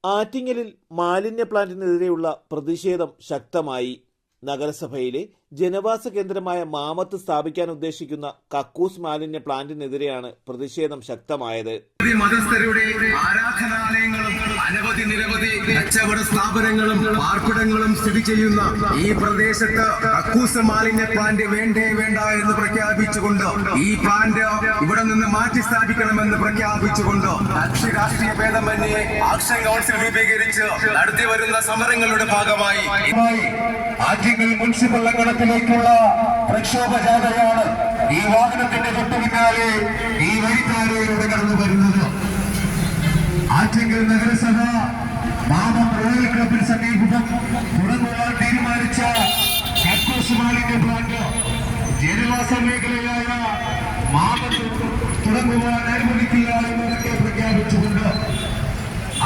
ആറ്റിങ്ങലിൽ മാലിന്യ പ്ലാന്റിനെതിരെയുള്ള പ്രതിഷേധം ശക്തമായി. നഗരസഭയിലെ ജനവാസ കേന്ദ്രമായ മാമത്ത് സ്ഥാപിക്കാൻ ഉദ്ദേശിക്കുന്ന കക്കൂസ് മാലിന്യ പ്ലാന്റിനെതിരെയാണ് പ്രതിഷേധം ശക്തമായത്. മതസ്ഥരുടെ ആരാധനാലയങ്ങളും അനവധി നിരവധി കച്ചവട സ്ഥാപനങ്ങളും പാർപ്പിടങ്ങളും സ്ഥിതി ചെയ്യുന്ന ഈ പ്രദേശത്ത് കക്കൂസ് മാലിന്യ പ്ലാന്റ് വേണ്ടേ വേണ്ട എന്ന് പ്രഖ്യാപിച്ചുകൊണ്ട് ഈ പ്ലാന്റ് ഇവിടെ നിന്ന് മാറ്റി സ്ഥാപിക്കണമെന്ന് പ്രഖ്യാപിച്ചുകൊണ്ട് കക്ഷി രാഷ്ട്രീയ ഭേദമന്യേ ആക്ഷൻ കൗൺസിൽ രൂപീകരിച്ച് നടത്തി വരുന്ന സമരങ്ങളുടെ ഭാഗമായി ആറ്റിങ്ങൽ മുനിസിപ്പൽ അങ്കണത്തിലേക്കുള്ള പ്രക്ഷോഭ ജാഥയാണ് ഈ വാഹനത്തിന്റെ തൊട്ടു പിന്നാലെ ഈ വഴിത്താരയിലൂടെ കടന്നു വരുന്നത്. ആറ്റിങ്ങൽ നഗരസഭ മാമം റോയൽ ക്ലബിന് സമീപം തുടങ്ങുവാൻ തീരുമാനിച്ച കക്കൂസ് മാലിന്യ പ്ലാന്റ് ജനവാസ മേഖലയായ മാമത്ത് തുടങ്ങുവാൻ അനുവദിക്കില്ല എന്നതൊക്കെ പ്രഖ്യാപിച്ചുകൊണ്ട്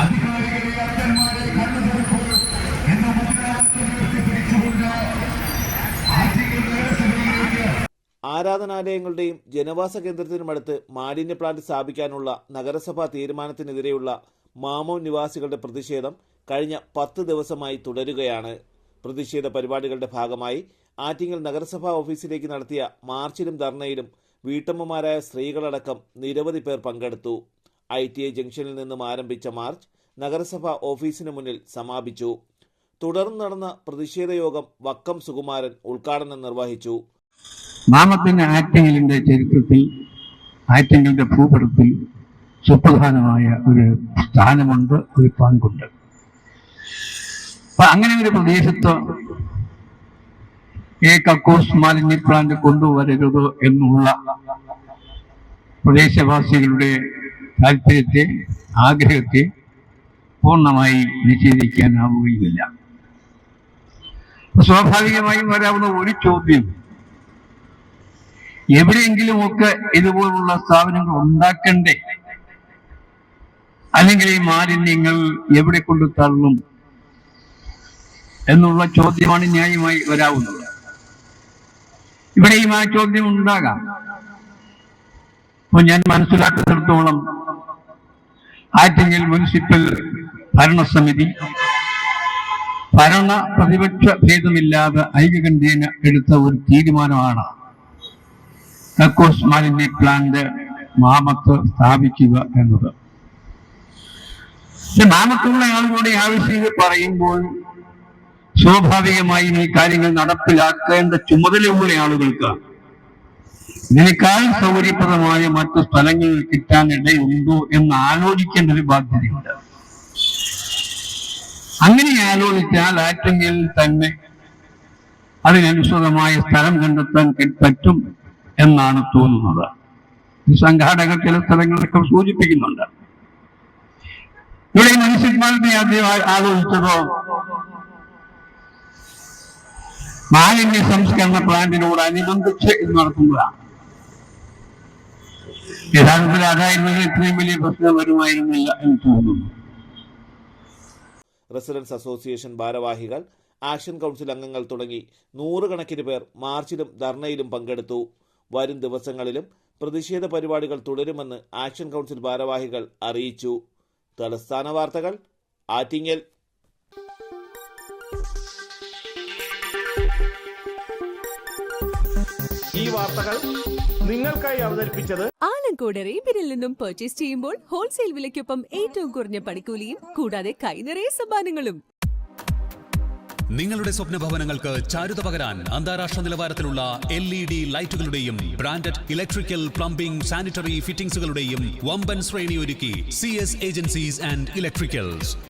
അധികാരികളെ അന്ധന്മാരെ കണ്ണുതുറപ്പ് എന്ന മുദ്രാവാക്യം ഉയർത്തിപ്പിടിച്ചുകൊണ്ട് ആറ്റിങ്ങൽ നഗരസഭയിലേക്ക് ആരാധനാലയങ്ങളുടെയും ജനവാസ കേന്ദ്രത്തിനുമടുത്ത് മാലിന്യ പ്ലാന്റ് സ്ഥാപിക്കാനുള്ള നഗരസഭാ തീരുമാനത്തിനെതിരെയുള്ള മാമം നിവാസികളുടെ പ്രതിഷേധം കഴിഞ്ഞ 10 ദിവസമായി തുടരുകയാണ്. പ്രതിഷേധ പരിപാടികളുടെ ഭാഗമായി ആറ്റിങ്ങൽ നഗരസഭാ ഓഫീസിലേക്ക് നടത്തിയ മാർച്ചിലും ധർണയിലും വീട്ടമ്മമാരായ സ്ത്രീകളടക്കം നിരവധി പേർ പങ്കെടുത്തു. ITI ജംഗ്ഷനിൽ നിന്നും ആരംഭിച്ച മാർച്ച് നഗരസഭാ ഓഫീസിന് മുന്നിൽ സമാപിച്ചു. തുടർന്ന് നടന്ന പ്രതിഷേധ യോഗം വക്കം സുകുമാരൻ ഉദ്ഘാടനം നിർവഹിച്ചു. മാമത്തിന് ആറ്റിങ്ങലിന്റെ ചരിത്രത്തിൽ, ആറ്റിങ്ങലിന്റെ ഭൂപടത്തിൽ സുപ്രധാനമായ ഒരു സ്ഥാനമുണ്ട്, ഒരു പങ്കുണ്ട്. അപ്പൊ അങ്ങനെ ഒരു പ്രദേശത്ത് ഈ കക്കൂസ് മാലിന്യ പ്ലാന്റ് കൊണ്ടുവരരുത് എന്നുള്ള പ്രദേശവാസികളുടെ താല്പര്യത്തെ, ആഗ്രഹത്തെ പൂർണ്ണമായി നിഷേധിക്കാനാവുകയില്ല. സ്വാഭാവികമായും വരാവുന്ന ഒരു ചോദ്യം, എവിടെയെങ്കിലുമൊക്കെ ഇതുപോലുള്ള സ്ഥാപനങ്ങൾ ഉണ്ടാക്കണ്ടേ, അല്ലെങ്കിൽ ഈ മാലിന്യങ്ങൾ എവിടെ കൊണ്ട് തള്ളും എന്നുള്ള ചോദ്യമാണ് ന്യായമായി വരാവുന്നത്. ഇവിടെയും ആ ചോദ്യം ഉണ്ടാകാം. അപ്പൊ ഞാൻ മനസ്സിലാക്കുന്നിടത്തോളം ആറ്റിങ്ങൽ മുനിസിപ്പൽ ഭരണസമിതി ഭരണ പ്രതിപക്ഷ ഭേദമില്ലാതെ ഐകകണ്ഠ്യേന എടുത്ത ഒരു തീരുമാനമാണ് കക്കൂസ് മാലിന്യ പ്ലാന്റ് മാമത്ത് സ്ഥാപിക്കുക എന്നത്. മാമത്തുള്ള ആളുകളുടെ ആവശ്യം പറയുമ്പോൾ സ്വാഭാവികമായും ഈ കാര്യങ്ങൾ നടപ്പിലാക്കേണ്ട ചുമതലയുള്ള ആളുകൾക്ക് ഇതിനേക്കാൾ സൗകര്യപ്രദമായ മറ്റു സ്ഥലങ്ങൾ കിട്ടാനിടയുണ്ടോ എന്ന് ആലോചിക്കേണ്ട ഒരു ബാധ്യതയുണ്ട്. അങ്ങനെ ആലോചിച്ചാൽ ആറ്റിങ്ങൽ തന്നെ അതിനനുസൃതമായ സ്ഥലം കണ്ടെത്താൻ പറ്റും എന്നാണ് തോന്നുന്നത്. ഈ സംഘാടകർ ചില സ്ഥലങ്ങളൊക്കെ സൂചിപ്പിക്കുന്നുണ്ട്. ഇവിടെ മുനിസിപ്പാലിറ്റി ആദ്യം ആലോചിച്ചതോ മാലിന്യ സംസ്കരണ പ്ലാന്റിനോട് അനുബന്ധിച്ച് ഇത് നടത്തുന്നതാണ്. യഥാർത്ഥത്തിൽ അതായിരുന്നത് ഇത്രയും വലിയ പ്രശ്നം വരുമായിരുന്നില്ല എന്ന് തോന്നുന്നു. റെസിഡൻസ് അസോസിയേഷൻ ഭാരവാഹികൾ, ആക്ഷൻ കൗൺസിൽ അംഗങ്ങൾ തുടങ്ങി 100 കണക്കിന് പേർ മാർച്ചിലും ധർണയിലും പങ്കെടുത്തു. വരും ദിവസങ്ങളിലും പ്രതിഷേധ പരിപാടികൾ തുടരുമെന്ന് ആക്ഷൻ കൗൺസിൽ ഭാരവാഹികൾ അറിയിച്ചു. തലസ്ഥാന വാർത്തകൾ, ആറ്റിങ്ങൽ. ഈ വാർത്തകൾ നിങ്ങൾക്കായി അവതരിപ്പിച്ചത് ആലങ്കോട് റേബിനിൽ നിന്നും പർച്ചേസ് ചെയ്യുമ്പോൾ ഹോൾസെയിൽ വിലയ്ക്കൊപ്പം ഏറ്റവും കുറഞ്ഞ പണിക്കൂലിയും കൂടാതെ കൈനിറയെ സമ്മാനങ്ങളും. നിങ്ങളുടെ സ്വപ്ന ഭവനങ്ങൾക്ക് ചാരുത പകരാൻ അന്താരാഷ്ട്ര നിലവാരത്തിലുള്ള LED ലൈറ്റുകളുടെയും ബ്രാൻഡഡ് ഇലക്ട്രിക്കൽ, പ്ലംബിംഗ്, സാനിറ്ററി ഫിറ്റിംഗ്സുകളുടെയും വമ്പൻ ശ്രേണി ഒരുക്കി CS ഏജൻസീസ് ആൻഡ് ഇലക്ട്രിക്കൽസ്.